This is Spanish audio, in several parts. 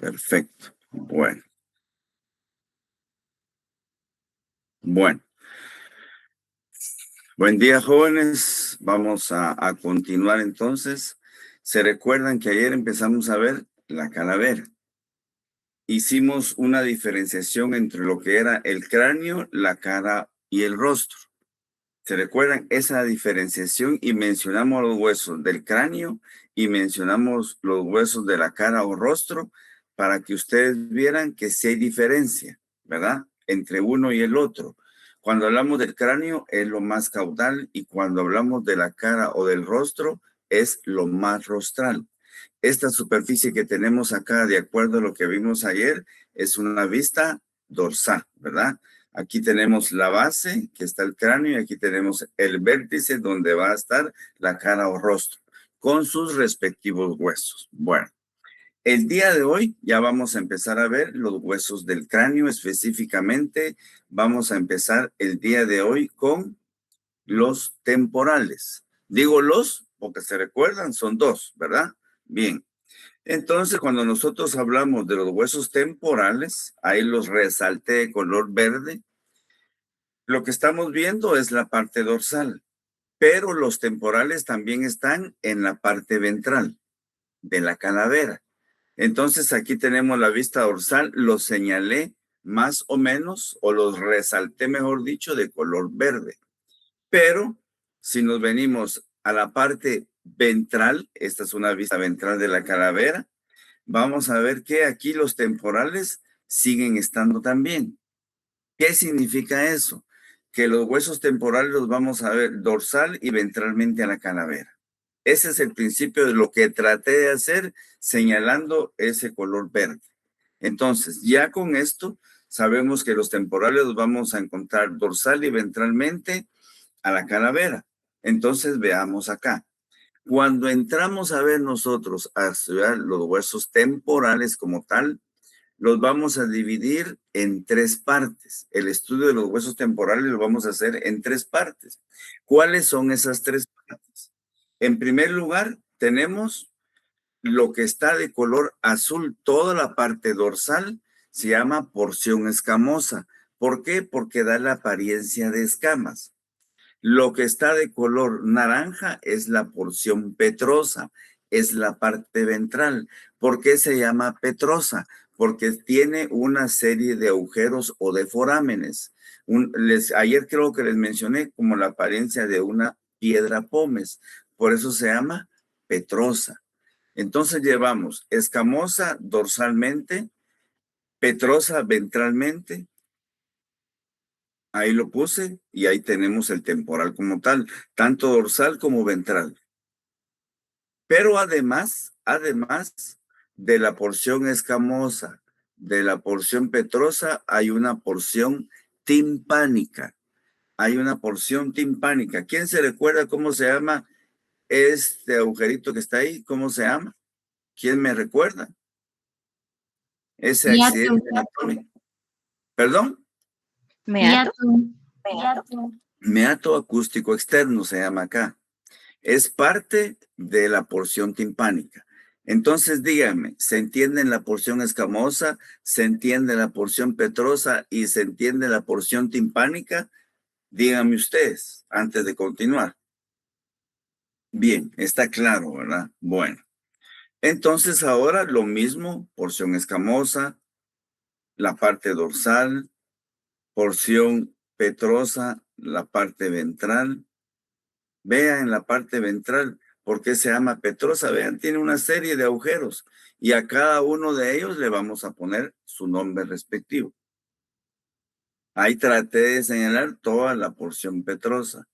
Perfecto. Bueno. Bueno. Buen día, jóvenes. Vamos a continuar entonces. Se recuerdan que ayer empezamos a ver la calavera. Hicimos una diferenciación entre lo que era el cráneo, la cara y el rostro. ¿Se recuerdan esa diferenciación? Y mencionamos los huesos del cráneo y mencionamos los huesos de la cara o rostro para que ustedes vieran que sí hay diferencia, ¿verdad? Entre uno y el otro. Cuando hablamos del cráneo es lo más caudal y cuando hablamos de la cara o del rostro es lo más rostral. Esta superficie que tenemos acá, de acuerdo a lo que vimos ayer, es una vista dorsal, ¿verdad? Aquí tenemos la base, que está el cráneo, y aquí tenemos el vértice donde va a estar la cara o rostro, con sus respectivos huesos. Bueno, el día de hoy ya vamos a empezar a ver los huesos del cráneo específicamente. Vamos a empezar el día de hoy con los temporales. Digo los porque se recuerdan, son dos, ¿verdad? Bien. Entonces, cuando nosotros hablamos de los huesos temporales, ahí los resalté de color verde. Lo que estamos viendo es la parte dorsal, pero los temporales también están en la parte ventral de la calavera. Entonces, aquí tenemos la vista dorsal, los señalé más o menos, o los resalté, mejor dicho, de color verde. Pero si nos venimos a la parte ventral, esta es una vista ventral de la calavera, vamos a ver que aquí los temporales siguen estando también. ¿Qué significa eso? Que los huesos temporales los vamos a ver dorsal y ventralmente a la calavera. Ese es el principio de lo que traté de hacer señalando ese color verde. Entonces, ya con esto sabemos que los temporales los vamos a encontrar dorsal y ventralmente a la calavera. Entonces, veamos acá. Cuando entramos a ver nosotros a estudiar los huesos temporales como tal, los vamos a dividir en tres partes. El estudio de los huesos temporales lo vamos a hacer en tres partes. ¿Cuáles son esas tres partes? En primer lugar, tenemos lo que está de color azul, toda la parte dorsal se llama porción escamosa. ¿Por qué? Porque da la apariencia de escamas. Lo que está de color naranja es la porción petrosa, es la parte ventral. ¿Por qué se llama petrosa? Porque tiene una serie de agujeros o de forámenes. Ayer creo que les mencioné como la apariencia de una piedra pómez. Por eso se llama petrosa. Entonces llevamos escamosa dorsalmente, petrosa ventralmente. Ahí lo puse y ahí tenemos el temporal como tal, tanto dorsal como ventral. Pero además de la porción escamosa, de la porción petrosa, hay una porción timpánica. Hay una porción timpánica. ¿Quién se recuerda cómo se llama este agujerito que está ahí? ¿Cómo se llama? ¿Quién me recuerda? Ese accidente anatómico. ¿Perdón? Meato. Meato acústico externo se llama acá. Es parte de la porción timpánica. Entonces, díganme, ¿se entiende la porción escamosa, se entiende la porción petrosa y se entiende la porción timpánica? Díganme ustedes, antes de continuar. Bien, está claro, ¿verdad? Bueno, entonces ahora lo mismo, porción escamosa, la parte dorsal, porción petrosa, la parte ventral. Vean en la parte ventral, ¿por qué se llama petrosa? Vean, tiene una serie de agujeros y a cada uno de ellos le vamos a poner su nombre respectivo. Ahí traté de señalar toda la porción petrosa.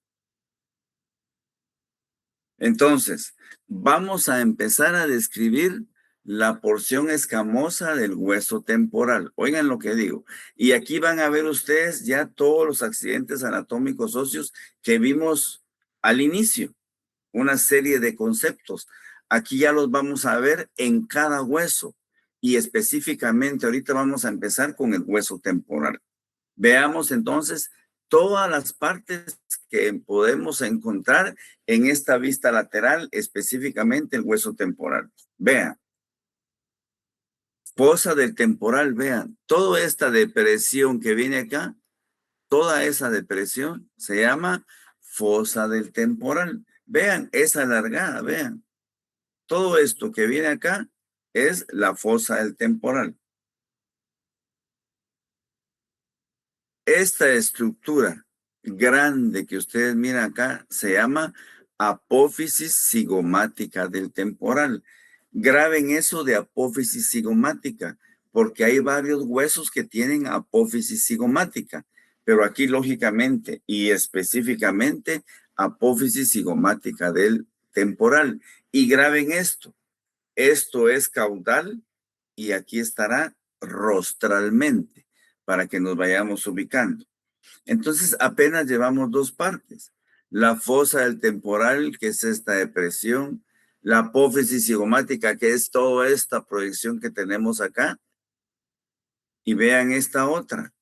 Entonces, vamos a empezar a describir la porción escamosa del hueso temporal. Oigan lo que digo. Y aquí van a ver ustedes ya todos los accidentes anatómicos óseos que vimos al inicio. Una serie de conceptos. Aquí ya los vamos a ver en cada hueso y específicamente ahorita vamos a empezar con el hueso temporal. Veamos entonces todas las partes que podemos encontrar en esta vista lateral, específicamente el hueso temporal. Vean. Fosa del temporal, vean, toda esta depresión que viene acá, toda esa depresión se llama fosa del temporal. Vean, es alargada, vean. Todo esto que viene acá es la fosa del temporal. Esta estructura grande que ustedes miran acá se llama apófisis cigomática del temporal. Graben eso de apófisis cigomática, porque hay varios huesos que tienen apófisis cigomática, pero aquí lógicamente y específicamente apófisis cigomática del temporal. Y graben esto es caudal y aquí estará rostralmente para que nos vayamos ubicando. Entonces apenas llevamos dos partes. La fosa del temporal, que es esta depresión, la apófisis cigomática, que es toda esta proyección que tenemos acá. Y vean esta otra,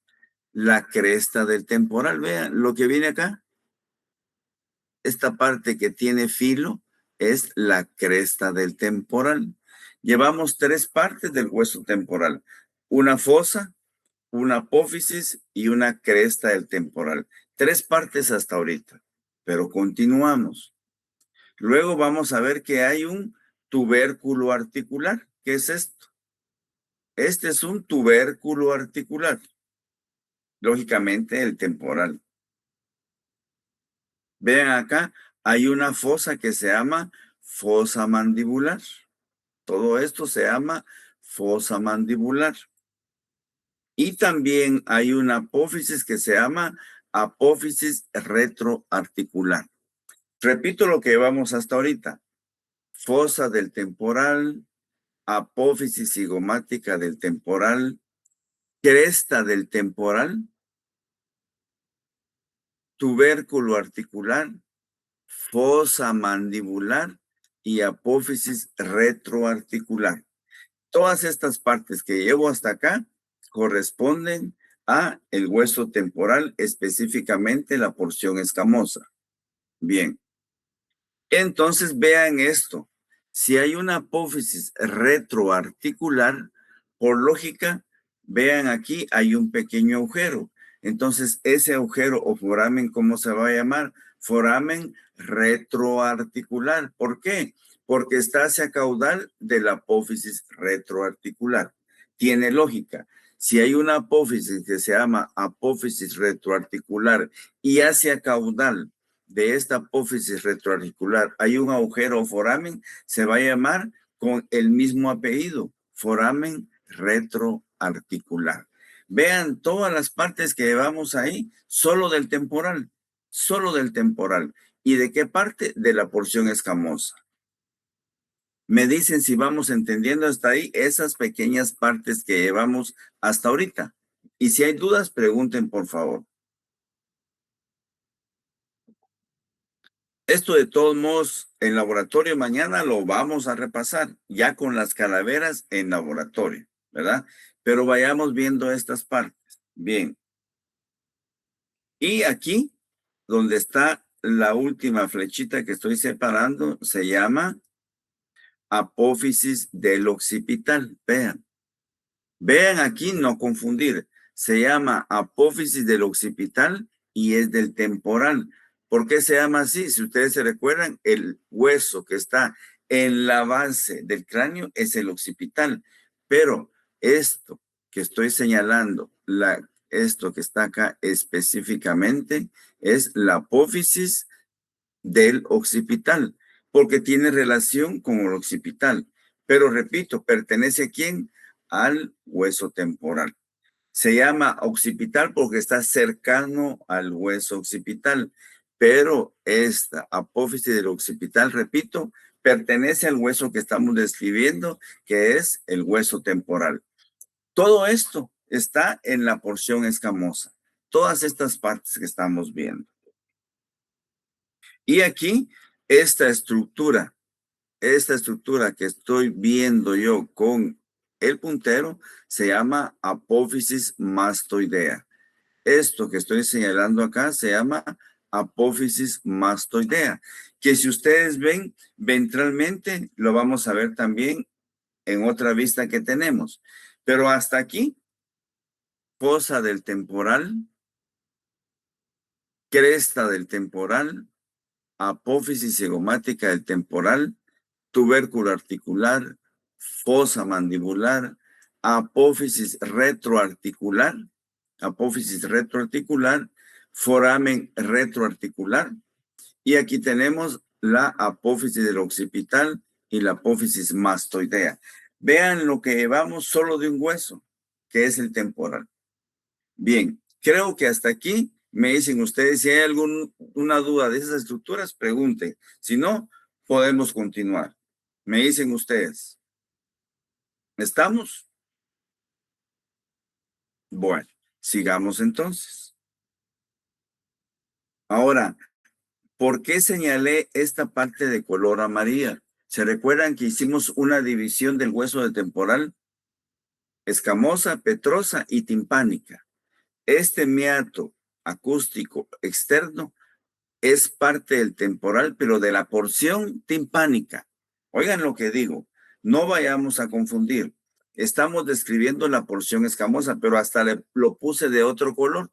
la cresta del temporal. Vean lo que viene acá. Esta parte que tiene filo es la cresta del temporal. Llevamos tres partes del hueso temporal. Una fosa, una apófisis y una cresta del temporal. Tres partes hasta ahorita, pero continuamos. Luego vamos a ver que hay un tubérculo articular. ¿Qué es esto? Este es un tubérculo articular. Lógicamente el temporal. Vean acá, hay una fosa que se llama fosa mandibular. Todo esto se llama fosa mandibular. Y también hay una apófisis que se llama apófisis retroarticular. Repito lo que llevamos hasta ahorita. Fosa del temporal, apófisis cigomática del temporal, cresta del temporal, tubérculo articular, fosa mandibular y apófisis retroarticular. Todas estas partes que llevo hasta acá corresponden a el hueso temporal, específicamente la porción escamosa. Bien, entonces vean esto. Si hay una apófisis retroarticular, por lógica, vean aquí hay un pequeño agujero. Entonces ese agujero o foramen, ¿cómo se va a llamar? Foramen retroarticular. ¿Por qué? Porque está hacia caudal de la apófisis retroarticular. Tiene lógica. Si hay una apófisis que se llama apófisis retroarticular y hacia caudal de esta apófisis retroarticular hay un agujero o foramen, se va a llamar con el mismo apellido, foramen retroarticular. Vean todas las partes que llevamos ahí, solo del temporal, solo del temporal. ¿Y de qué parte? De la porción escamosa. Me dicen si vamos entendiendo hasta ahí esas pequeñas partes que llevamos hasta ahorita. Y si hay dudas, pregunten por favor. Esto de todos modos, en laboratorio mañana lo vamos a repasar, ya con las calaveras en laboratorio, ¿verdad? Pero vayamos viendo estas partes. Bien. Y aquí, donde está la última flechita que estoy separando, se llama apófisis del occipital. Vean. Vean aquí, no confundir. Se llama apófisis del occipital y es del temporal. ¿Por qué se llama así? Si ustedes se recuerdan, el hueso que está en la base del cráneo es el occipital. Pero esto que estoy señalando, esto que está acá específicamente, es la apófisis del occipital, porque tiene relación con el occipital. Pero repito, ¿pertenece a quién? Al hueso temporal. Se llama occipital porque está cercano al hueso occipital, pero esta apófisis del occipital, repito, pertenece al hueso que estamos describiendo, que es el hueso temporal. Todo esto está en la porción escamosa, todas estas partes que estamos viendo. Y aquí, esta estructura que estoy viendo yo con el puntero se llama apófisis mastoidea. Esto que estoy señalando acá se llama apófisis mastoidea, que si ustedes ven ventralmente, lo vamos a ver también en otra vista que tenemos. Pero hasta aquí, fosa del temporal, cresta del temporal, apófisis cigomática del temporal, tubérculo articular, fosa mandibular, apófisis retroarticular, foramen retroarticular. Y aquí tenemos la apófisis del occipital y la apófisis mastoidea. Vean lo que llevamos solo de un hueso, que es el temporal. Bien, creo que hasta aquí me dicen ustedes, si hay alguna duda de esas estructuras, pregunten. Si no, podemos continuar. Me dicen ustedes. ¿Estamos? Bueno, sigamos entonces. Ahora, ¿por qué señalé esta parte de color amarilla? ¿Se recuerdan que hicimos una división del hueso de temporal? Escamosa, petrosa y timpánica. Este meato acústico externo es parte del temporal, pero de la porción timpánica. Oigan lo que digo, no vayamos a confundir. Estamos describiendo la porción escamosa, pero hasta lo puse de otro color.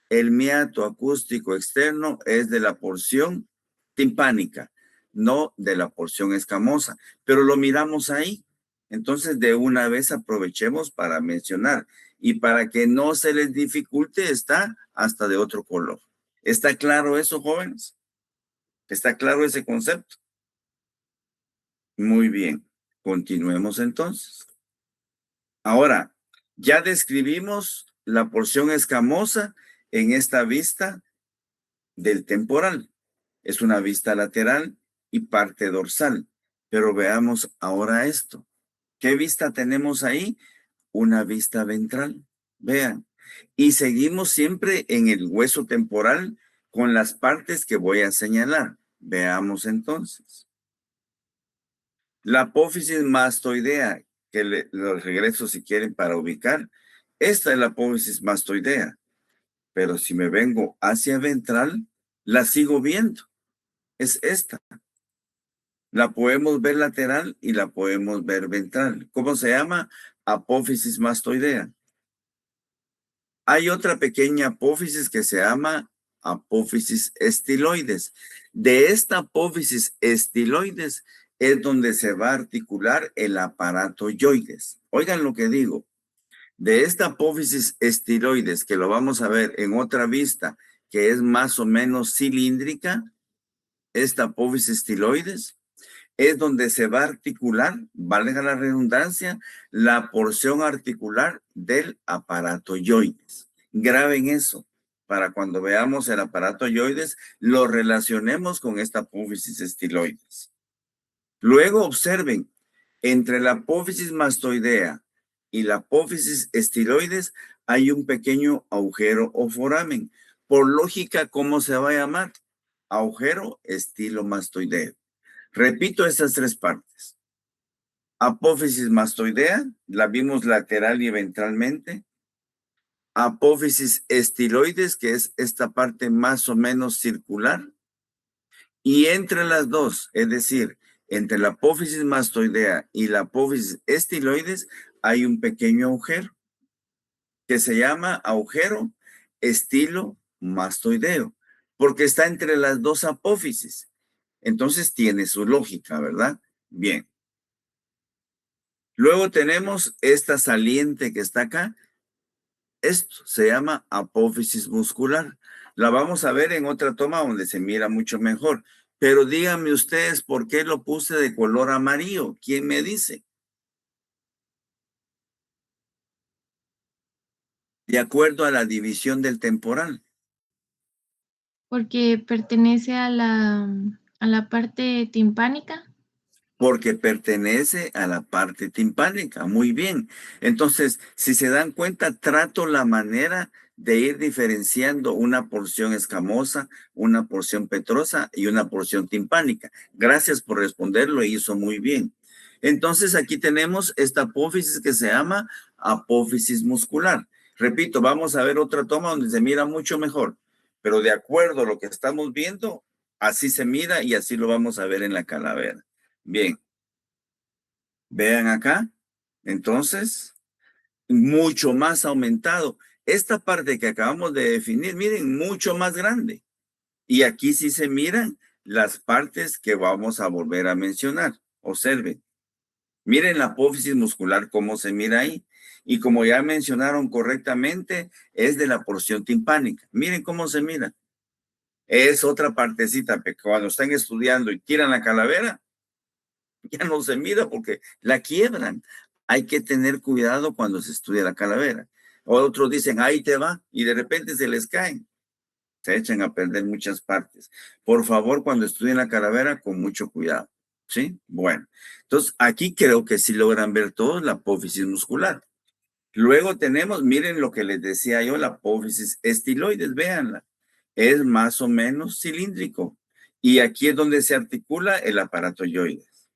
El meato acústico externo es de la porción timpánica, no de la porción escamosa, pero lo miramos ahí. Entonces, de una vez aprovechemos para mencionar y para que no se les dificulte, está hasta de otro color. ¿Está claro eso, jóvenes? ¿Está claro ese concepto? Muy bien, continuemos entonces. Ahora, ya describimos la porción escamosa en esta vista del temporal. Es una vista lateral y parte dorsal. Pero veamos ahora esto. ¿Qué vista tenemos ahí? Una vista ventral. Vean. Y seguimos siempre en el hueso temporal con las partes que voy a señalar. Veamos entonces. La apófisis mastoidea, que los regreso si quieren para ubicar. Esta es la apófisis mastoidea. Pero si me vengo hacia ventral, la sigo viendo. Es esta. La podemos ver lateral y la podemos ver ventral. ¿Cómo se llama? Apófisis mastoidea. Hay otra pequeña apófisis que se llama apófisis estiloides. De esta apófisis estiloides es donde se va a articular el aparato yoides. Oigan lo que digo. De esta apófisis estiloides, que lo vamos a ver en otra vista, que es más o menos cilíndrica, esta apófisis estiloides es donde se va a articular, valga la redundancia, la porción articular del aparato yoides. Graben eso para cuando veamos el aparato yoides, lo relacionemos con esta apófisis estiloides. Luego observen, entre la apófisis mastoidea y la apófisis estiloides hay un pequeño agujero o foramen. Por lógica, ¿cómo se va a llamar? Agujero estilomastoideo. Repito estas tres partes. Apófisis mastoidea, la vimos lateral y ventralmente. Apófisis estiloides, que es esta parte más o menos circular. Y entre las dos, es decir, entre la apófisis mastoidea y la apófisis estiloides, hay un pequeño agujero que se llama agujero estilomastoideo, porque está entre las dos apófisis. Entonces tiene su lógica, ¿verdad? Bien. Luego tenemos esta saliente que está acá. Esto se llama apófisis muscular. La vamos a ver en otra toma donde se mira mucho mejor. Pero díganme ustedes por qué lo puse de color amarillo. ¿Quién me dice? De acuerdo a la división del temporal. Porque pertenece a la parte timpánica. Porque pertenece a la parte timpánica. Muy bien. Entonces, si se dan cuenta, trato la manera de ir diferenciando una porción escamosa, una porción petrosa y una porción timpánica. Gracias por responderlo, hizo muy bien. Entonces, aquí tenemos esta apófisis que se llama apófisis muscular. Repito, vamos a ver otra toma donde se mira mucho mejor, pero de acuerdo a lo que estamos viendo, así se mira y así lo vamos a ver en la calavera. Bien. Vean acá. Entonces, mucho más aumentado. Esta parte que acabamos de definir, miren, mucho más grande. Y aquí sí se miran las partes que vamos a volver a mencionar. Observen. Miren la apófisis muscular, cómo se mira ahí. Y como ya mencionaron correctamente, es de la porción timpánica. Miren cómo se mira. Es otra partecita, que cuando están estudiando y tiran la calavera, ya no se mira porque la quiebran. Hay que tener cuidado cuando se estudia la calavera. Otros dicen, ahí te va, y de repente se les caen. Se echan a perder muchas partes. Por favor, cuando estudien la calavera, con mucho cuidado. ¿Sí? Bueno, entonces aquí creo que sí logran ver todos la apófisis muscular. Luego tenemos, miren lo que les decía yo, la apófisis estiloides, véanla. Es más o menos cilíndrico. Y aquí es donde se articula el aparato yoides.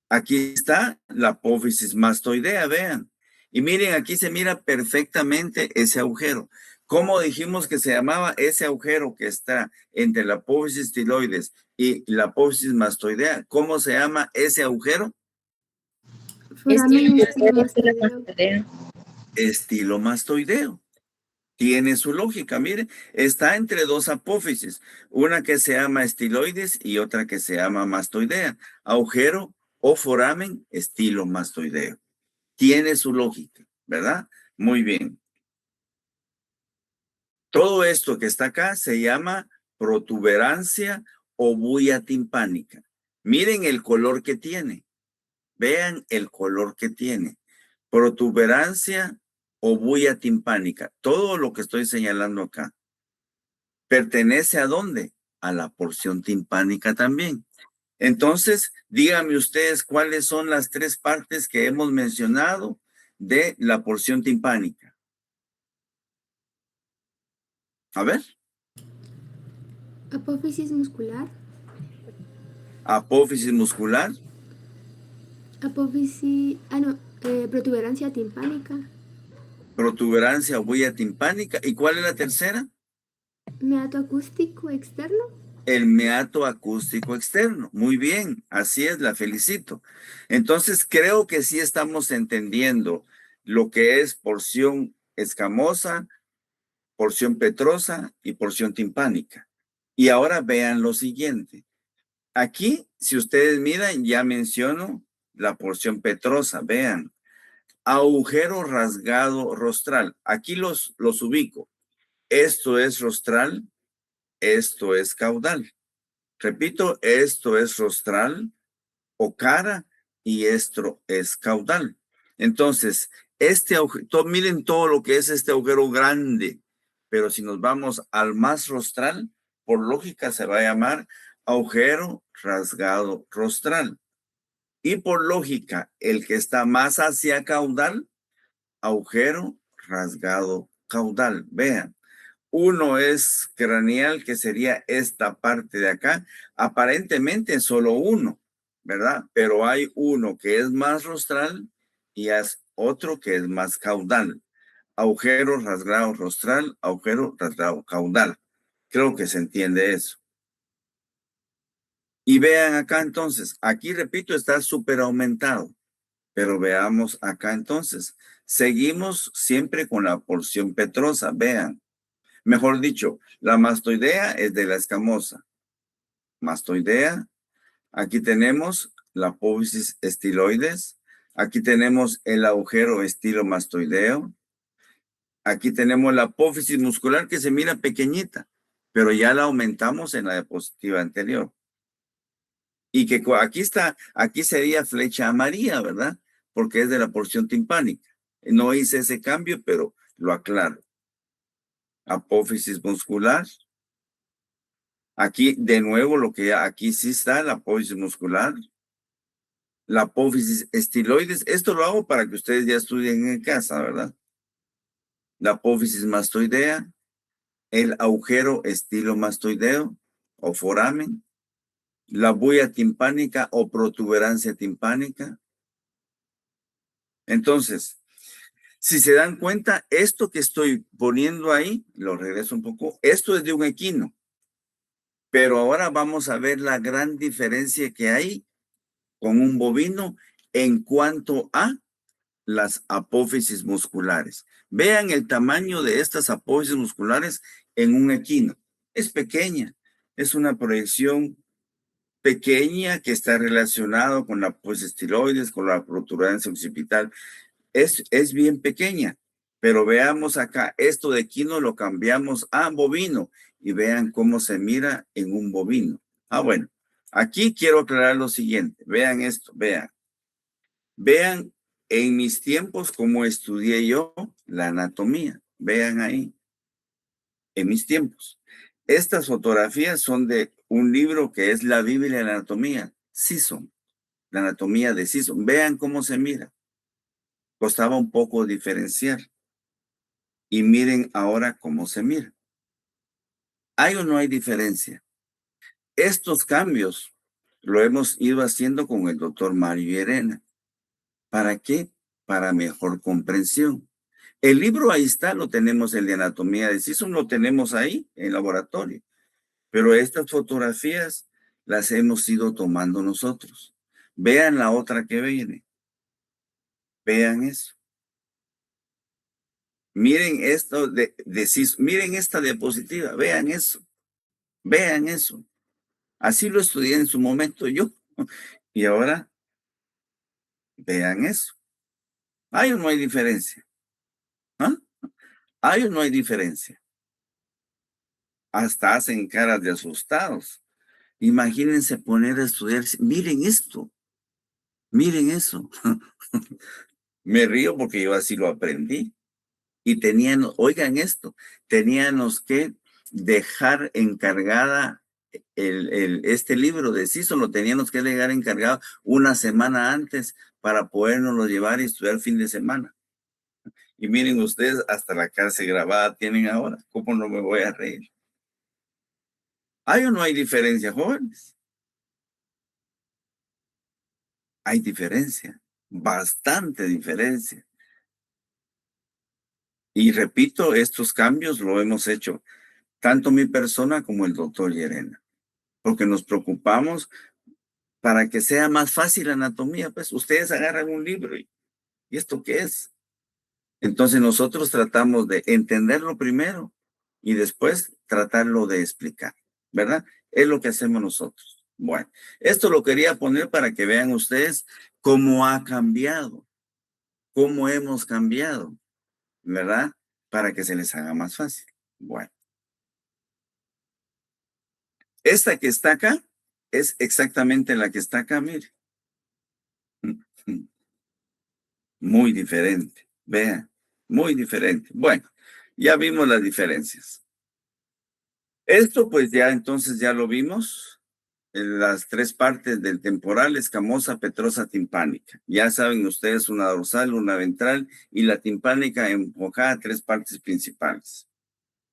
Aquí está la apófisis mastoidea, vean. Y miren, aquí se mira perfectamente ese agujero. ¿Cómo dijimos que se llamaba ese agujero que está entre la apófisis estiloides y la apófisis mastoidea? ¿Cómo se llama ese agujero? Estilo Estilomastoideo. Estilomastoideo. Tiene su lógica, mire, está entre dos apófisis, una que se llama estiloides y otra que se llama mastoidea. Agujero o foramen estilomastoideo. Tiene su lógica, ¿verdad? Muy bien. Todo esto que está acá se llama protuberancia o bulla timpánica. Miren el color que tiene. Vean el color que tiene. Protuberancia o bulla timpánica. Todo lo que estoy señalando acá. ¿Pertenece a dónde? A la porción timpánica también. Entonces, díganme ustedes cuáles son las tres partes que hemos mencionado de la porción timpánica. A ver. Apófisis muscular. Apófisis muscular. Apófisis, protuberancia timpánica. Protuberancia o bulla timpánica. ¿Y cuál es la tercera? Meato acústico externo. El meato acústico externo. Muy bien, así es, la felicito. Entonces, creo que sí estamos entendiendo lo que es porción escamosa, porción petrosa y porción timpánica. Y ahora vean lo siguiente. Aquí, si ustedes miran, ya menciono la porción petrosa. Vean, agujero rasgado rostral. Aquí los ubico. Esto es rostral, esto es caudal. Repito, esto es rostral o cara y esto es caudal. Entonces, este agujero, miren todo lo que es este agujero grande, pero si nos vamos al más rostral, por lógica se va a llamar agujero rasgado rostral. Y por lógica, el que está más hacia caudal, agujero rasgado caudal. Vean. Uno es craneal, que sería esta parte de acá. Aparentemente solo uno, ¿verdad? Pero hay uno que es más rostral y es otro que es más caudal. Agujero rasgado rostral, agujero rasgado caudal. Creo que se entiende eso. Y vean acá entonces, aquí repito, está súper aumentado. Pero veamos acá entonces. Seguimos siempre con la porción petrosa, vean. Mejor dicho, la mastoidea es de la escamosa. Mastoidea. Aquí tenemos la apófisis estiloides. Aquí tenemos el agujero estilomastoideo. Aquí tenemos la apófisis muscular que se mira pequeñita, pero ya la aumentamos en la diapositiva anterior. Y que aquí está, aquí sería flecha amarilla, ¿verdad? Porque es de la porción timpánica. No hice ese cambio, pero lo aclaro. Apófisis muscular. Aquí, de nuevo, lo que aquí sí está, la apófisis muscular, la apófisis estiloides. Esto lo hago para que ustedes ya estudien en casa, ¿verdad? La apófisis mastoidea, el agujero estilomastoideo o foramen, la bulla timpánica o protuberancia timpánica. Entonces, si se dan cuenta, esto que estoy poniendo ahí, lo regreso un poco, esto es de un equino. Pero ahora vamos a ver la gran diferencia que hay con un bovino en cuanto a las apófisis musculares. Vean el tamaño de estas apófisis musculares en un equino. Es pequeña, es una proyección pequeña que está relacionado con la apófisis tiroides, con la protuberancia occipital. Es bien pequeña, pero veamos acá, esto de equino lo cambiamos a bovino y vean cómo se mira en un bovino. Bueno, aquí quiero aclarar lo siguiente. Vean esto, vean. Vean en mis tiempos cómo estudié yo la anatomía. Vean ahí, en mis tiempos. Estas fotografías son de un libro que es la Biblia de la Anatomía, Sisson, la anatomía de Sisson. Vean cómo se mira. Costaba un poco diferenciar. Y miren ahora cómo se mira. ¿Hay o no hay diferencia? Estos cambios lo hemos ido haciendo con el doctor Mario Llerena. ¿Para qué? Para mejor comprensión. El libro ahí está, lo tenemos, el de anatomía de Sisson, lo tenemos ahí en laboratorio. Pero estas fotografías las hemos ido tomando nosotros. Vean la otra que viene. Vean eso. Miren esto de Sisson. Miren esta diapositiva. Vean eso. Vean eso. Así lo estudié en su momento yo. Y ahora, vean eso. ¿Hay o no hay diferencia? ¿Ah? ¿Hay o no hay diferencia? Hasta hacen caras de asustados. Imagínense poner a estudiar. Miren esto. Miren eso. Me río porque yo así lo aprendí. Y oigan esto, teníamos que dejar encargada este libro de Sisson, lo teníamos que dejar encargado una semana antes para podernoslo llevar y estudiar fin de semana. Y miren ustedes, hasta la cárcel grabada tienen ahora. ¿Cómo no me voy a reír? ¿Hay o no hay diferencia, jóvenes? Hay diferencia, bastante diferencia. Y repito, estos cambios lo hemos hecho tanto mi persona como el doctor Llerena, porque nos preocupamos para que sea más fácil la anatomía. Pues ustedes agarran un libro y ¿esto qué es? Entonces nosotros tratamos de entenderlo primero y después tratarlo de explicar, ¿verdad? Es lo que hacemos nosotros. Bueno, esto lo quería poner para que vean ustedes cómo ha cambiado, cómo hemos cambiado, ¿verdad? Para que se les haga más fácil. Bueno. Esta que está acá es exactamente la que está acá, mire. Muy diferente, vean, muy diferente. Bueno, ya vimos las diferencias. Esto pues ya entonces ya lo vimos. En las tres partes del temporal, escamosa, petrosa, timpánica. Ya saben ustedes, una dorsal, una ventral y la timpánica enfocada a tres partes principales.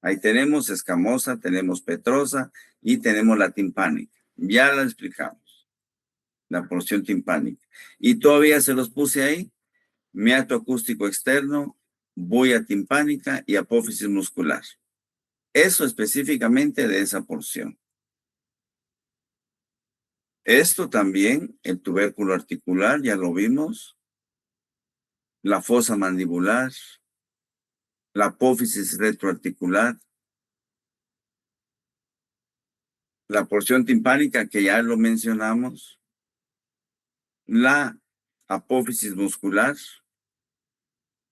Ahí tenemos escamosa, tenemos petrosa y tenemos la timpánica. Ya la explicamos, la porción timpánica. Y todavía se los puse ahí, meato acústico externo, bulla timpánica y apófisis muscular. Eso específicamente de esa porción. Esto también, el tubérculo articular, ya lo vimos. La fosa mandibular, la apófisis retroarticular, la porción timpánica que ya lo mencionamos, la apófisis muscular,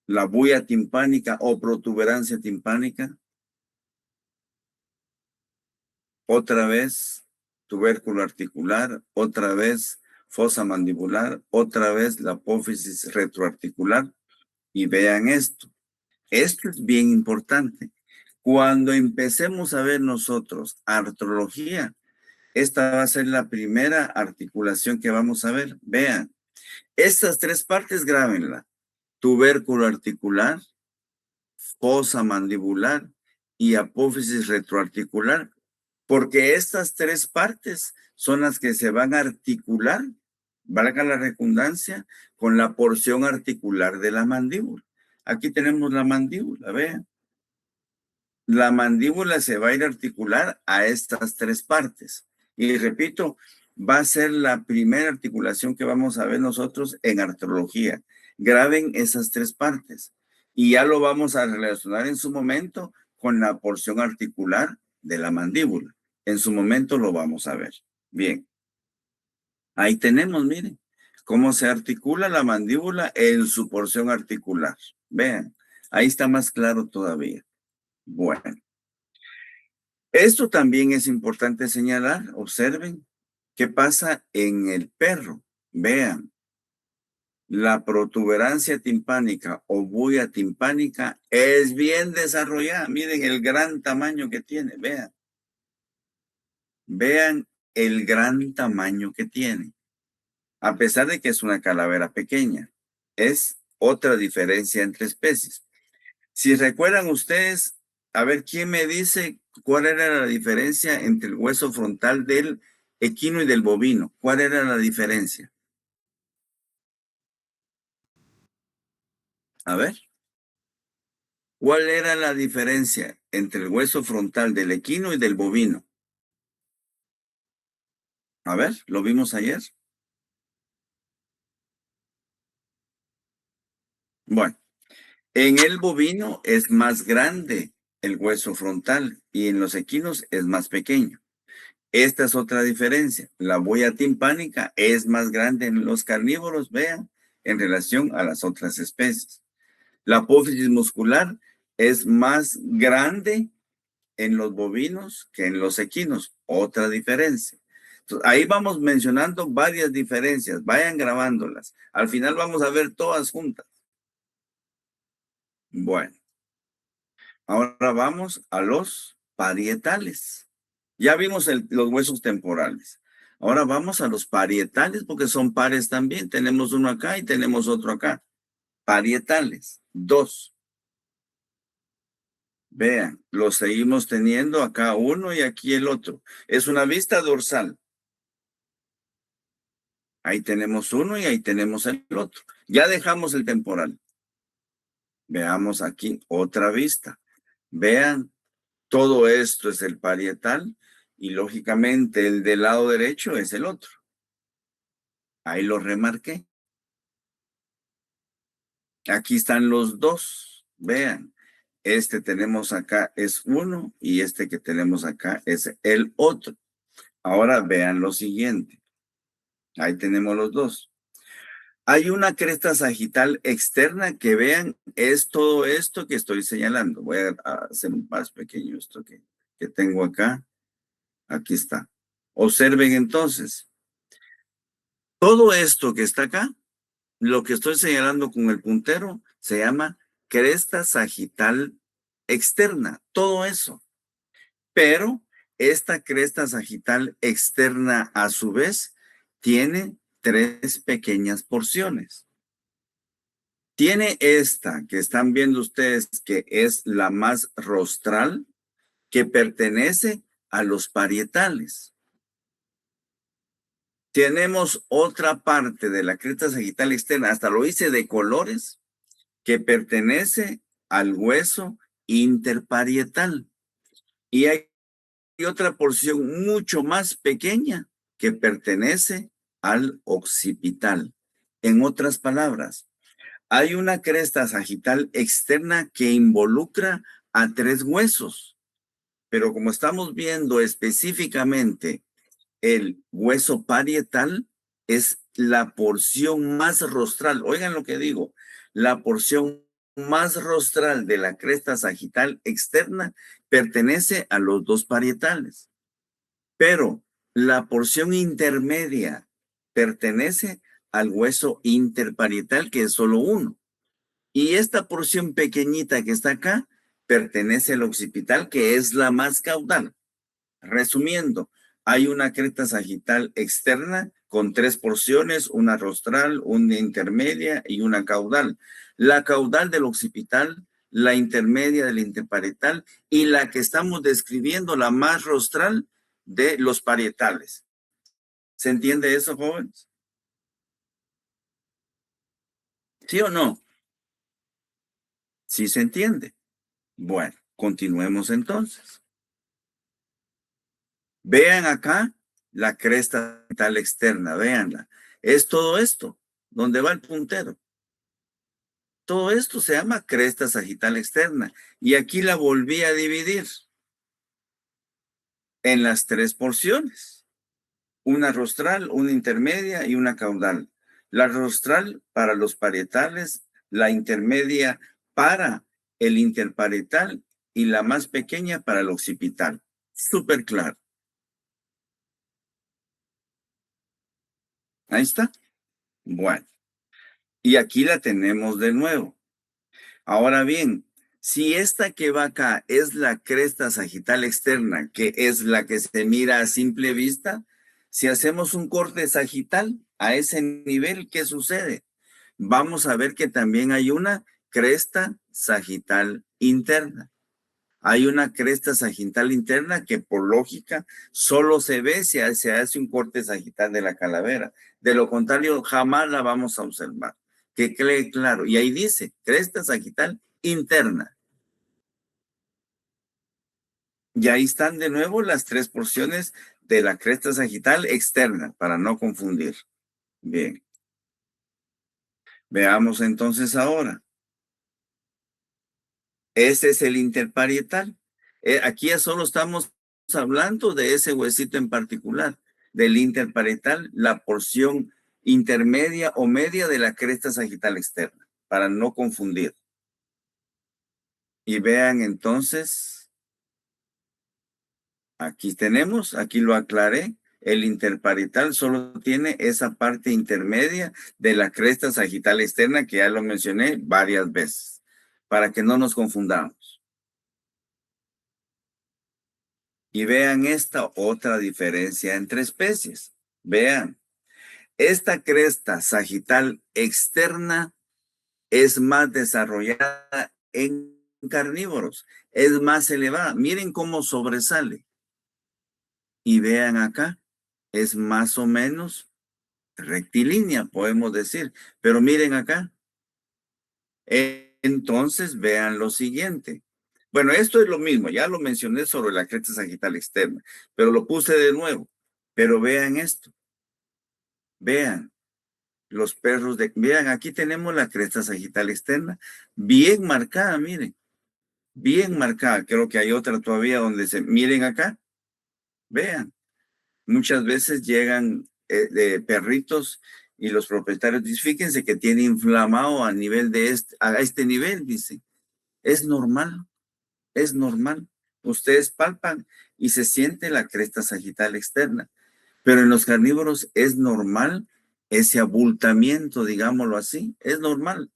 la bulla timpánica o protuberancia timpánica, otra vez tubérculo articular, otra vez fosa mandibular, otra vez la apófisis retroarticular. Y vean esto. Esto es bien importante. Cuando empecemos a ver nosotros artrología, esta va a ser la primera articulación que vamos a ver. Vean, estas tres partes grábenla. Tubérculo articular, fosa mandibular y apófisis retroarticular, porque estas tres partes son las que se van a articular, valga la redundancia, con la porción articular de la mandíbula. Aquí tenemos la mandíbula, vean. La mandíbula se va a ir a articular a estas tres partes. Y repito, va a ser la primera articulación que vamos a ver nosotros en artrología. Graben esas tres partes y ya lo vamos a relacionar en su momento con la porción articular de la mandíbula. En su momento lo vamos a ver. Bien. Ahí tenemos, miren, cómo se articula la mandíbula en su porción articular. Vean, ahí está más claro todavía. Bueno. Esto también es importante señalar. Observen qué pasa en el perro. Vean, la protuberancia timpánica o bulla timpánica es bien desarrollada. Miren el gran tamaño que tiene. Vean. Vean el gran tamaño que tiene. A pesar de que es una calavera pequeña. Es otra diferencia entre especies. Si recuerdan ustedes, a ver, ¿quién me dice cuál era la diferencia entre el hueso frontal del equino y del bovino? ¿Cuál era la diferencia? A ver. ¿Cuál era la diferencia entre el hueso frontal del equino y del bovino? A ver, ¿lo vimos ayer? Bueno, en el bovino es más grande el hueso frontal y en los equinos es más pequeño. Esta es otra diferencia. La boya timpánica es más grande en los carnívoros, vean, en relación a las otras especies. La apófisis muscular es más grande en los bovinos que en los equinos. Otra diferencia. Entonces, ahí vamos mencionando varias diferencias. Vayan grabándolas. Al final vamos a ver todas juntas. Bueno, ahora vamos a los parietales. Ya vimos los huesos temporales. Ahora vamos a los parietales porque son pares también. Tenemos uno acá y tenemos otro acá. Parietales, dos. Vean, los seguimos teniendo acá uno y aquí el otro. Es una vista dorsal. Ahí tenemos uno y ahí tenemos el otro. Ya dejamos el temporal. Veamos aquí otra vista. Vean, todo esto es el parietal y lógicamente el del lado derecho es el otro. Ahí lo remarqué. Aquí están los dos. Vean, este tenemos acá es uno y este que tenemos acá es el otro. Ahora vean lo siguiente. Ahí tenemos los dos. Hay una cresta sagital externa que vean, es todo esto que estoy señalando. Voy a hacer un más pequeño esto que tengo acá. Aquí está. Observen entonces. Todo esto que está acá, lo que estoy señalando con el puntero, se llama cresta sagital externa. Todo eso. Pero esta cresta sagital externa, a su vez, tiene tres pequeñas porciones. Tiene esta que están viendo ustedes, que es la más rostral, que pertenece a los parietales. Tenemos otra parte de la cresta sagital externa, hasta lo hice de colores, que pertenece al hueso interparietal. Y hay otra porción mucho más pequeña que pertenece al occipital. En otras palabras, hay una cresta sagital externa que involucra a tres huesos, pero como estamos viendo específicamente el hueso parietal, es la porción más rostral. Oigan lo que digo, la porción más rostral de la cresta sagital externa pertenece a los dos parietales, pero la porción intermedia pertenece al hueso interparietal, que es solo uno. Y esta porción pequeñita que está acá pertenece al occipital, que es la más caudal. Resumiendo, hay una cresta sagital externa con tres porciones, una rostral, una intermedia y una caudal. La caudal del occipital, la intermedia del interparietal y la que estamos describiendo, la más rostral, de los parietales. ¿Se entiende eso, jóvenes? ¿Sí o no? Sí se entiende. Bueno, continuemos entonces. Vean acá la cresta sagital externa, véanla. Es todo esto, donde va el puntero. Todo esto se llama cresta sagital externa. Y aquí la volví a dividir en las 3 porciones. Una rostral, una intermedia y una caudal. La rostral para los parietales, la intermedia para el interparietal y la más pequeña para el occipital. Súper claro. Ahí está. Bueno, y aquí la tenemos de nuevo. Ahora bien, si esta que va acá es la cresta sagital externa, que es la que se mira a simple vista, si hacemos un corte sagital a ese nivel, ¿qué sucede? Vamos a ver que también hay una cresta sagital interna. Hay una cresta sagital interna que por lógica solo se ve si se hace un corte sagital de la calavera. De lo contrario, jamás la vamos a observar. Que quede claro. Y ahí dice, cresta sagital interna. Y ahí están de nuevo las 3 porciones de la cresta sagital externa, para no confundir. Bien. Veamos entonces ahora. Ese es el interparietal. Aquí ya solo estamos hablando de ese huesito en particular, del interparietal, la porción intermedia o media de la cresta sagital externa, para no confundir. Y vean entonces, aquí tenemos, aquí lo aclaré, el interparietal solo tiene esa parte intermedia de la cresta sagital externa que ya lo mencioné varias veces, para que no nos confundamos. Y vean esta otra diferencia entre especies. Vean, esta cresta sagital externa es más desarrollada en carnívoros, es más elevada. Miren cómo sobresale. Y vean acá, es más o menos rectilínea, podemos decir. Pero miren acá. Entonces vean lo siguiente. Bueno, esto es lo mismo, ya lo mencioné sobre la cresta sagital externa, pero lo puse de nuevo. Pero vean esto, vean los perros vean, aquí tenemos la cresta sagital externa, bien marcada, miren, bien marcada. Creo que hay otra todavía donde miren acá, vean, muchas veces llegan de perritos y los propietarios dicen, fíjense que tiene inflamado a nivel a este nivel, dicen, es normal. Es normal. Ustedes palpan y se siente la cresta sagital externa. Pero en los carnívoros es normal ese abultamiento, digámoslo así. Es normal.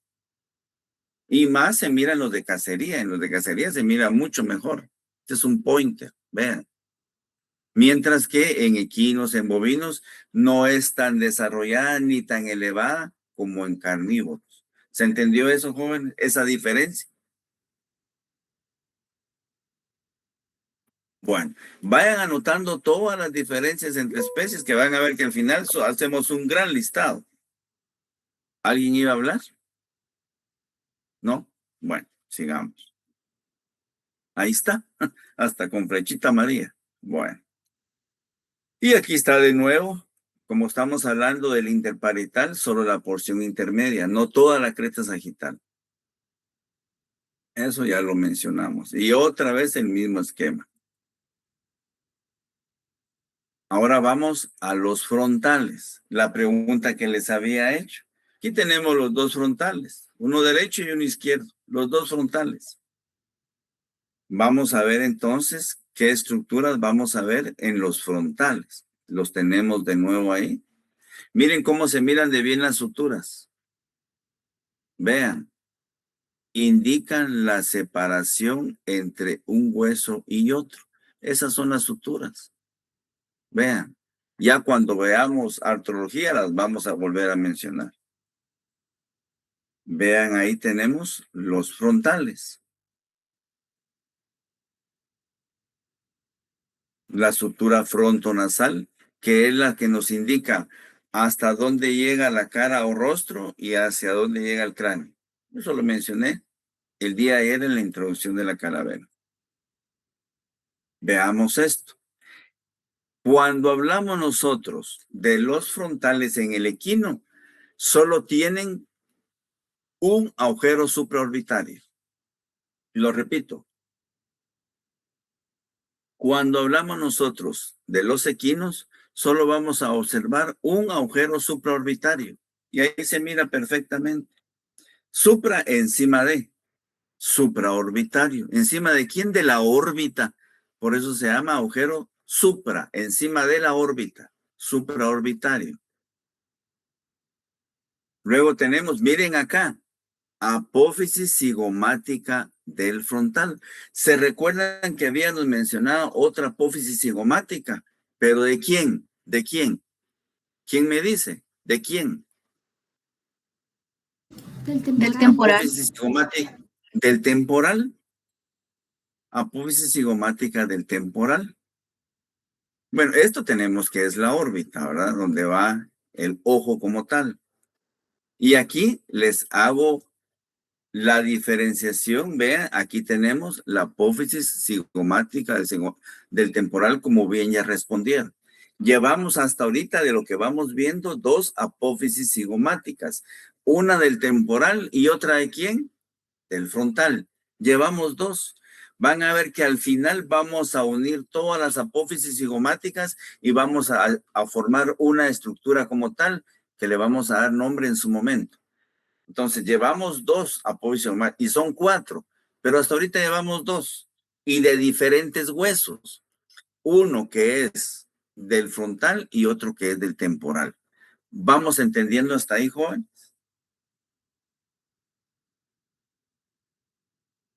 Y más se mira en los de cacería. En los de cacería se mira mucho mejor. Este es un pointer. Vean. Mientras que en equinos, en bovinos, no es tan desarrollada ni tan elevada como en carnívoros. ¿Se entendió eso, joven? Esa diferencia. Bueno, vayan anotando todas las diferencias entre especies que van a ver que al final hacemos un gran listado. ¿Alguien iba a hablar? ¿No? Bueno, sigamos. Ahí está, hasta con flechita amarilla. Bueno. Y aquí está de nuevo, como estamos hablando del interparietal, solo la porción intermedia, no toda la cresta sagital. Eso ya lo mencionamos. Y otra vez el mismo esquema. Ahora vamos a los frontales. La pregunta que les había hecho. Aquí tenemos los dos frontales, uno derecho y uno izquierdo, los dos frontales. Vamos a ver entonces qué estructuras vamos a ver en los frontales. Los tenemos de nuevo ahí. Miren cómo se miran de bien las suturas. Vean, indican la separación entre un hueso y otro. Esas son las suturas. Vean, ya cuando veamos artrología las vamos a volver a mencionar. Vean, ahí tenemos los frontales. La sutura frontonasal, que es la que nos indica hasta dónde llega la cara o rostro y hacia dónde llega el cráneo. Eso lo mencioné el día de ayer en la introducción de la calavera. Veamos esto. Cuando hablamos nosotros de los frontales en el equino, solo tienen un agujero supraorbitario. Lo repito. Cuando hablamos nosotros de los equinos, solo vamos a observar un agujero supraorbitario. Y ahí se mira perfectamente. Supra encima de, supraorbitario. ¿Encima de quién? De la órbita. Por eso se llama agujero supra, encima de la órbita, supraorbitario. Luego tenemos, miren acá, apófisis cigomática del frontal. ¿Se recuerdan que habíamos mencionado otra apófisis cigomática? ¿Pero de quién? ¿De quién? ¿Quién me dice? ¿De quién? Del Del temporal. temporal. Apófisis cigomática del temporal. Apófisis cigomática del temporal. Bueno, esto tenemos que es la órbita, ¿verdad? Donde va el ojo como tal. Y aquí les hago la diferenciación. Vean, aquí tenemos la apófisis cigomática del temporal, como bien ya respondieron. Llevamos hasta ahorita de lo que vamos viendo 2 apófisis cigomáticas. Una del temporal y otra de ¿quién? Del frontal. Llevamos 2. Van a ver que al final vamos a unir todas las apófisis cigomáticas y vamos a formar una estructura como tal que le vamos a dar nombre en su momento. Entonces, llevamos 2 apófisis cigomáticas y son 4, pero hasta ahorita llevamos 2 y de diferentes huesos. Uno que es del frontal y otro que es del temporal. ¿Vamos entendiendo hasta ahí, joven?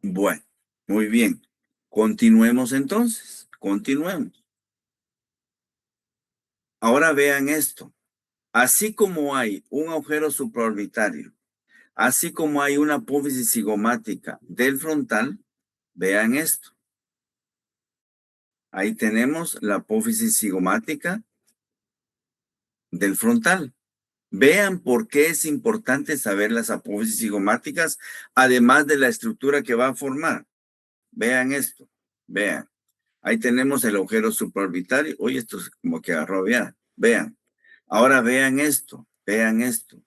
Bueno, muy bien. Continuemos entonces. Continuemos. Ahora vean esto. Así como hay un agujero supraorbitario, así como hay una apófisis cigomática del frontal, vean esto. Ahí tenemos la apófisis cigomática del frontal. Vean por qué es importante saber las apófisis cigomáticas, además de la estructura que va a formar. Vean esto. Vean. Ahí tenemos el agujero supraorbitario. Oye, esto es como que agarró bien. Vean. Ahora vean esto. Vean esto.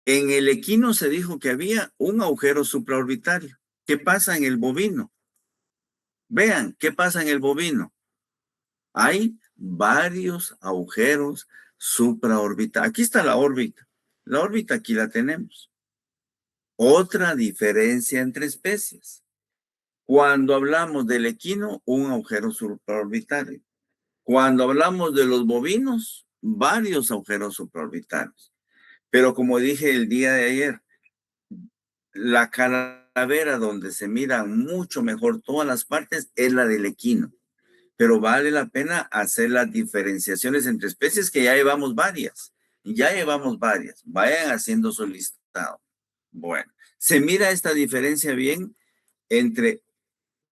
En el equino se dijo que había un agujero supraorbitario. ¿Qué pasa en el bovino? Vean, ¿qué pasa en el bovino? Hay varios agujeros supraorbitarios. Aquí está la órbita. La órbita aquí la tenemos. Otra diferencia entre especies. Cuando hablamos del equino, un agujero supraorbitario. Cuando hablamos de los bovinos, varios agujeros supraorbitarios. Pero como dije el día de ayer, la calavera donde se miran mucho mejor todas las partes es la del equino. Pero vale la pena hacer las diferenciaciones entre especies que ya llevamos varias. Ya llevamos varias. Vayan haciendo su listado. Bueno, se mira esta diferencia bien entre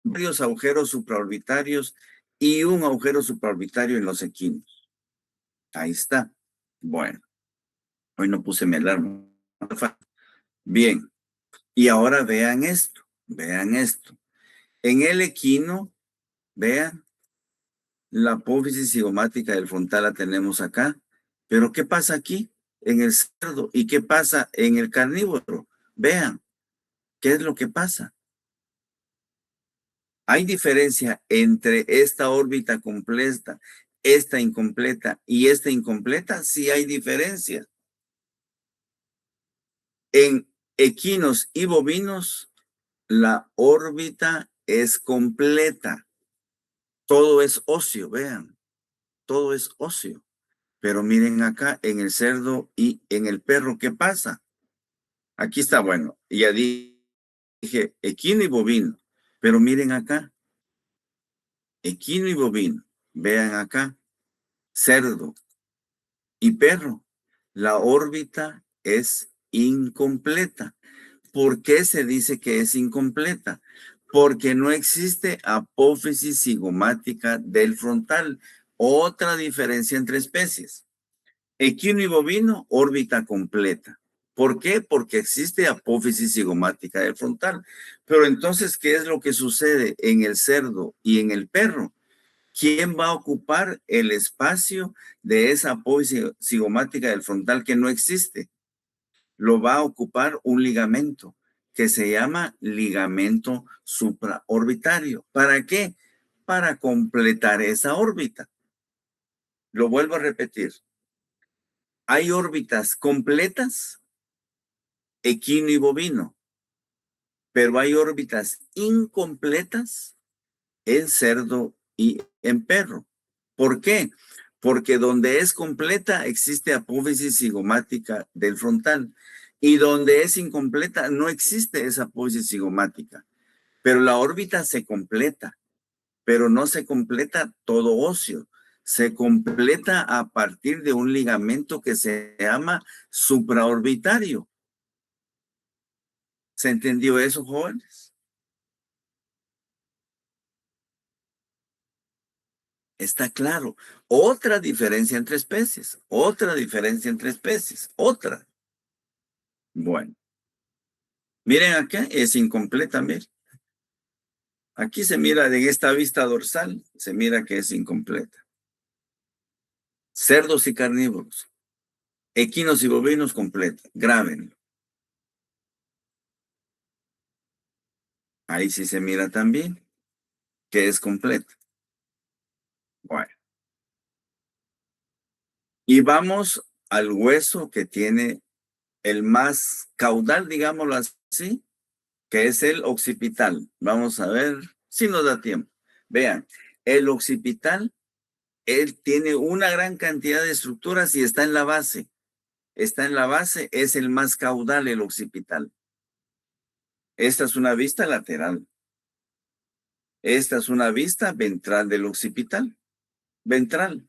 varios agujeros supraorbitarios y un agujero supraorbitario en los equinos. Ahí está. Bueno, hoy no puse mi alarma. Bien, y ahora vean esto. Vean esto. En el equino, vean, la apófisis cigomática del frontal la tenemos acá. Pero ¿qué pasa aquí? En el cerdo. ¿Y qué pasa en el carnívoro? Vean, ¿qué es lo que pasa? Hay diferencia entre esta órbita completa, esta incompleta y esta incompleta. Sí hay diferencia. En equinos y bovinos, la órbita es completa. Todo es óseo, vean. Todo es óseo. Pero miren acá en el cerdo y en el perro, ¿qué pasa? Aquí está, bueno, ya dije equino y bovino. Pero miren acá. Equino y bovino. Vean acá. Cerdo y perro. La órbita es incompleta. ¿Por qué se dice que es incompleta? Porque no existe apófisis cigomática del frontal. Otra diferencia entre especies. Equino y bovino, órbita completa. ¿Por qué? Porque existe apófisis cigomática del frontal. Pero entonces, ¿qué es lo que sucede en el cerdo y en el perro? ¿quién va a ocupar el espacio de esa apófisis cigomática del frontal que no existe? Lo va a ocupar un ligamento que se llama ligamento supraorbitario. ¿Para qué? Para completar esa órbita. Lo vuelvo a repetir. Hay órbitas completas, equino y bovino, pero hay órbitas incompletas en cerdo y en perro. ¿Por qué? Porque donde es completa existe apófisis cigomática del frontal y donde es incompleta no existe esa apófisis cigomática. Pero la órbita se completa, pero no se completa todo óseo. Se completa a partir de un ligamento que se llama supraorbitario. ¿Se entendió eso, jóvenes? Está claro. Otra diferencia entre especies. Otra diferencia entre especies. Otra. Bueno. Miren acá, es incompleta, miren. Aquí se mira en esta vista dorsal, se mira que es incompleta. Cerdos y carnívoros. Equinos y bovinos completa. Grábenlo. Ahí sí se mira también que es completa. Bueno. Y vamos al hueso que tiene el más caudal, digámoslo así, que es el occipital. Vamos a ver si nos da tiempo. Vean, el occipital, él tiene una gran cantidad de estructuras y está en la base. Está en la base, es el más caudal, el occipital. Esta es una vista lateral. Esta es una vista ventral del occipital. Ventral.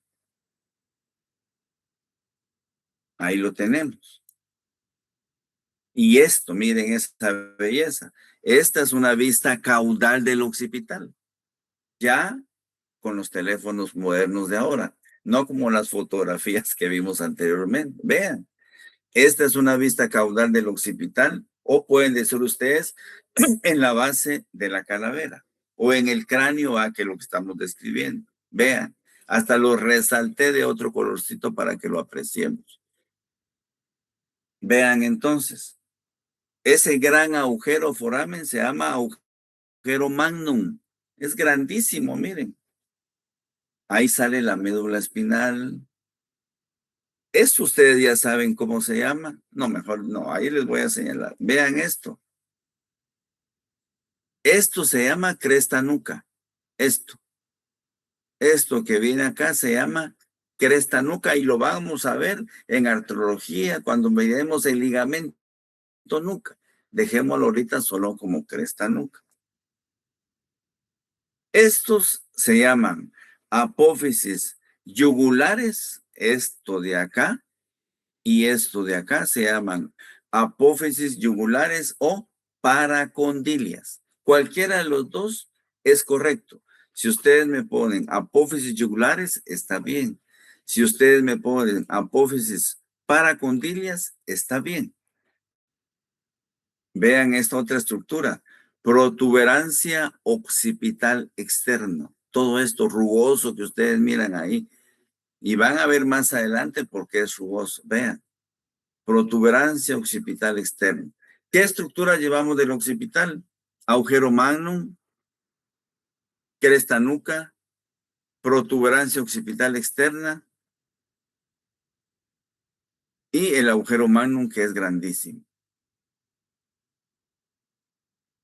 Ahí lo tenemos. Y esto, miren esta belleza. Esta es una vista caudal del occipital. Ya con los teléfonos modernos de ahora, no como las fotografías que vimos anteriormente. Vean, esta es una vista caudal del occipital, o pueden decir ustedes en la base de la calavera o en el cráneo, que lo que estamos describiendo. Vean, hasta lo resalté de otro colorcito para que lo apreciemos. Vean entonces, ese gran agujero foramen se llama agujero magnum. Es grandísimo, miren. Ahí sale la médula espinal. Esto ustedes ya saben cómo se llama. No, mejor no, ahí les voy a señalar. Vean esto. Esto se llama cresta nuca. Esto que viene acá se llama cresta nuca y lo vamos a ver en artrología cuando miremos el ligamento nuca. Dejémoslo ahorita solo como cresta nuca. Estos se llaman apófisis yugulares, esto de acá y esto de acá se llaman apófisis yugulares o paracondilias. Cualquiera de los dos es correcto. Si ustedes me ponen apófisis yugulares, está bien. Si ustedes me ponen apófisis paracondilias, está bien. Vean esta otra estructura. Protuberancia occipital externo. Todo esto rugoso que ustedes miran ahí. Y van a ver más adelante por qué es rugoso. Vean. Protuberancia occipital externa. ¿Qué estructura llevamos del occipital? Agujero magnum, cresta nuca, protuberancia occipital externa y el agujero magnum que es grandísimo.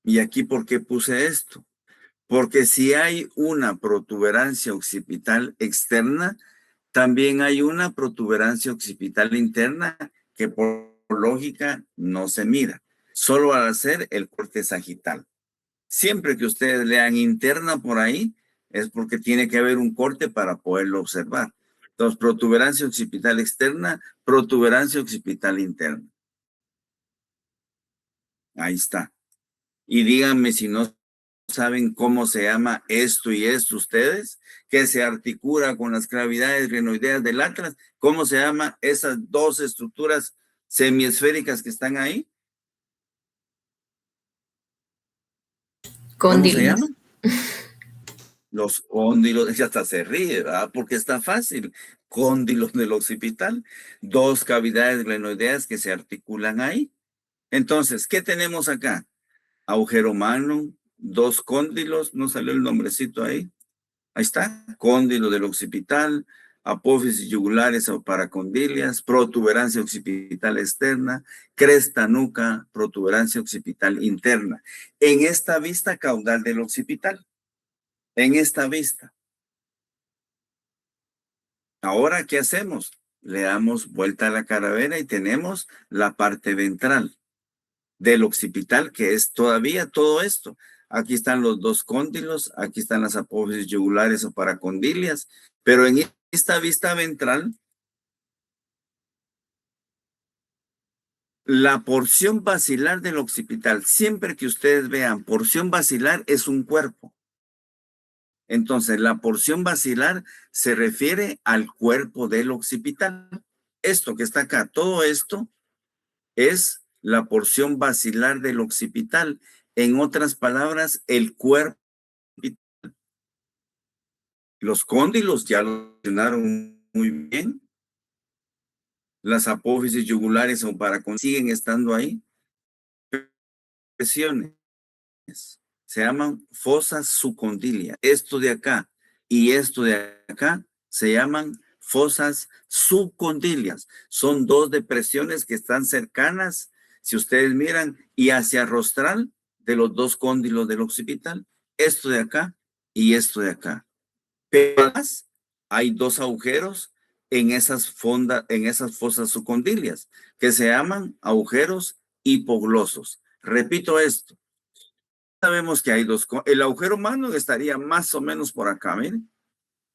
¿Y aquí por qué puse esto? Porque si hay una protuberancia occipital externa, también hay una protuberancia occipital interna que por lógica no se mira, solo al hacer el corte sagital. Siempre que ustedes lean interna por ahí, es porque tiene que haber un corte para poderlo observar. Entonces, protuberancia occipital externa, protuberancia occipital interna. Ahí está. Y díganme si no saben cómo se llama esto y esto ustedes, que se articula con las cavidades rinoideas del atlas. ¿Cómo se llama esas dos estructuras semiesféricas que están ahí? ¿Cómo se llama? Los cóndilos, ya hasta se ríe, ¿verdad? Porque está fácil. Cóndilos del occipital, dos cavidades glenoideas que se articulan ahí. Entonces, ¿qué tenemos acá? Agujero humano, dos cóndilos, ¿no salió el nombrecito ahí? Ahí está, cóndilo del occipital, apófisis yugulares o paracondilias, protuberancia occipital externa, cresta nuca, protuberancia occipital interna. En esta vista caudal del occipital, en esta vista. Ahora, ¿qué hacemos? Le damos vuelta a la calavera y tenemos la parte ventral del occipital, que es todavía todo esto. Aquí están los dos cóndilos, aquí están las apófisis yugulares o paracondilias, pero en esta vista ventral, la porción basilar del occipital, siempre que ustedes vean porción basilar, es un cuerpo. Entonces, la porción basilar se refiere al cuerpo del occipital. Esto que está acá, todo esto es la porción basilar del occipital. En otras palabras, el cuerpo. Los cóndilos ya lo mencionaron muy bien. Las apófisis yugulares o paracondilias siguen estando ahí. Presiones se llaman fosas subcondilia. Esto de acá y esto de acá se llaman fosas subcondilias. Son dos depresiones que están cercanas, si ustedes miran, y hacia rostral de los dos cóndilos del occipital. Esto de acá y esto de acá. Pero además, hay dos agujeros en esas fosas subcondilias que se llaman agujeros hipoglosos. Repito esto. Sabemos que hay dos. El agujero humano estaría más o menos por acá, miren,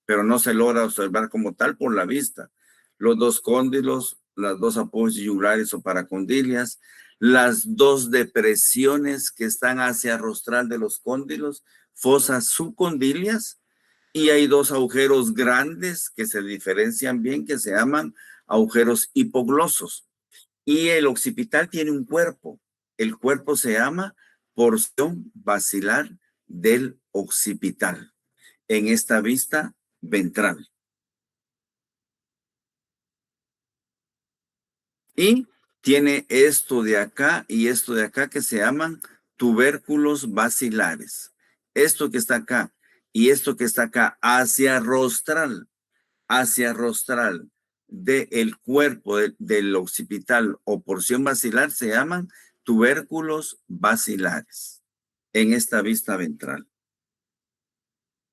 pero no se logra observar como tal por la vista. Los dos cóndilos, las dos apófisis yugulares o paracondilias, las dos depresiones que están hacia rostral de los cóndilos, fosas subcondilias, y hay dos agujeros grandes que se diferencian bien, que se llaman agujeros hipoglosos. Y el occipital tiene un cuerpo. El cuerpo se llama porción basilar del occipital en esta vista ventral. Y tiene esto de acá y esto de acá que se llaman tubérculos basilares. Esto que está acá y esto que está acá hacia rostral del cuerpo del occipital o porción basilar se llaman tubérculos basilares en esta vista ventral.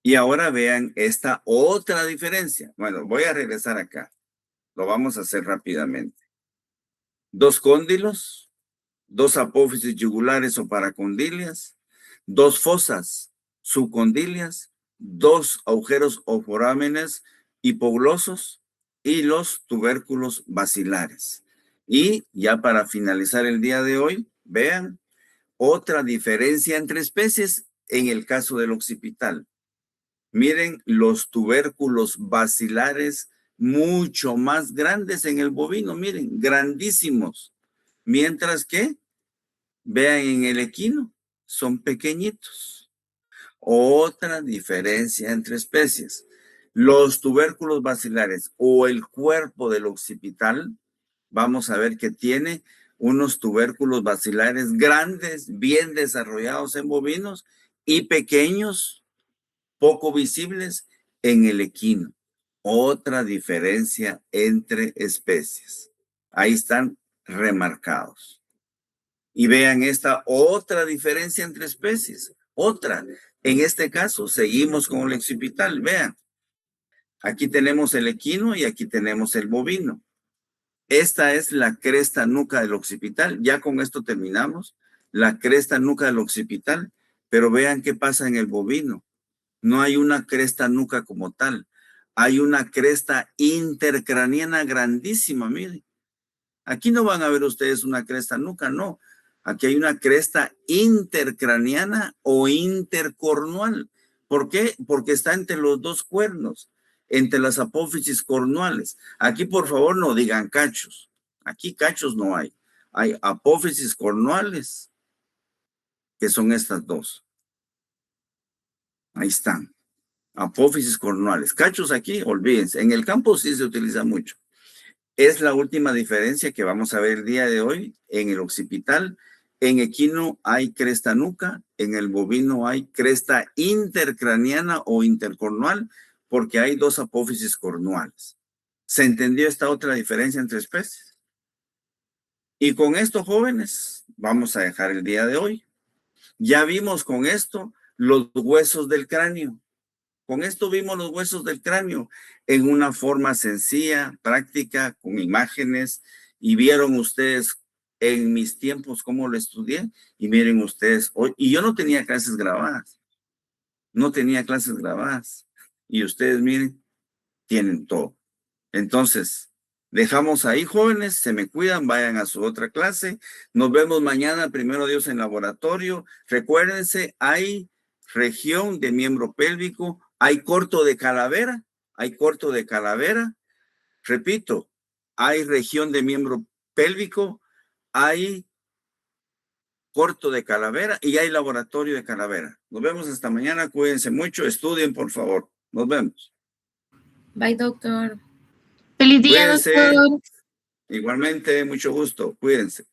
Y ahora vean esta otra diferencia. Bueno, voy a regresar acá. Lo vamos a hacer rápidamente. Dos cóndilos, dos apófisis yugulares o paracondilias, dos fosas subcondilias, dos agujeros o forámenes hipoglosos y los tubérculos basilares. Y ya para finalizar el día de hoy, vean otra diferencia entre especies en el caso del occipital. Miren los tubérculos basilares mucho más grandes en el bovino, miren, grandísimos. Mientras que, vean en el equino, son pequeñitos. Otra diferencia entre especies. Los tubérculos basilares o el cuerpo del occipital, vamos a ver que tiene unos tubérculos basilares grandes, bien desarrollados en bovinos y pequeños, poco visibles en el equino. Otra diferencia entre especies. Ahí están remarcados. Y vean esta otra diferencia entre especies. Otra. En este caso, seguimos con el occipital. Vean. Aquí tenemos el equino y aquí tenemos el bovino. Esta es la cresta nuca del occipital. Ya con esto terminamos. La cresta nuca del occipital. Pero vean qué pasa en el bovino. No hay una cresta nuca como tal. Hay una cresta intercraniana grandísima, miren. Aquí no van a ver ustedes una cresta nuca, no. Aquí hay una cresta intercraniana o intercornual. ¿Por qué? Porque está entre los dos cuernos, entre las apófisis cornuales. Aquí, por favor, no digan cachos. Aquí cachos no hay. Hay apófisis cornuales, que son estas dos. Ahí están. Apófisis cornuales. Cachos aquí, olvídense. En el campo sí se utiliza mucho. Es la última diferencia que vamos a ver el día de hoy en el occipital. En equino hay cresta nuca, en el bovino hay cresta intercraniana o intercornual, porque hay dos apófisis cornuales. ¿Se entendió esta otra diferencia entre especies? Y con esto, jóvenes, vamos a dejar el día de hoy. Ya vimos con esto los huesos del cráneo. Con esto vimos los huesos del cráneo en una forma sencilla, práctica, con imágenes. Y vieron ustedes en mis tiempos cómo lo estudié. Y miren ustedes hoy. Y yo no tenía clases grabadas. No tenía clases grabadas. Y ustedes miren, tienen todo. Entonces, dejamos ahí, jóvenes. Se me cuidan. Vayan a su otra clase. Nos vemos mañana, primero Dios, en laboratorio. Recuérdense, hay región de miembro pélvico. Hay corto de calavera, repito, hay región de miembro pélvico, hay corto de calavera y hay laboratorio de calavera. Nos vemos hasta mañana, cuídense mucho, estudien por favor, nos vemos. Bye, doctor. Feliz día, Cuídense. doctor. Igualmente, mucho gusto, cuídense.